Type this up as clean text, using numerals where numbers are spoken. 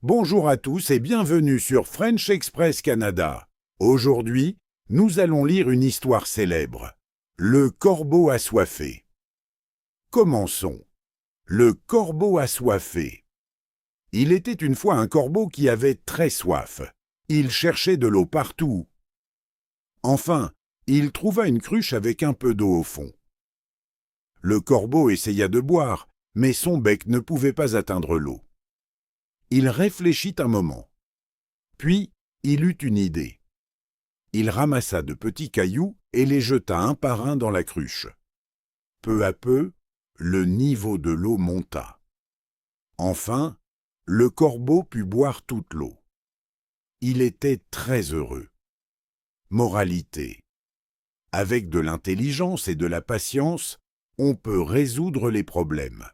Bonjour à tous et bienvenue sur French Express Canada. Aujourd'hui, nous allons lire une histoire célèbre. Le corbeau assoiffé. Commençons. Le corbeau assoiffé. Il était une fois un corbeau qui avait très soif. Il cherchait de l'eau partout. Enfin, il trouva une cruche avec un peu d'eau au fond. Le corbeau essaya de boire, mais son bec ne pouvait pas atteindre l'eau. Il réfléchit un moment. Puis, il eut une idée. Il ramassa de petits cailloux et les jeta un par un dans la cruche. Peu à peu, le niveau de l'eau monta. Enfin, le corbeau put boire toute l'eau. Il était très heureux. Moralité. Avec de l'intelligence et de la patience, on peut résoudre les problèmes.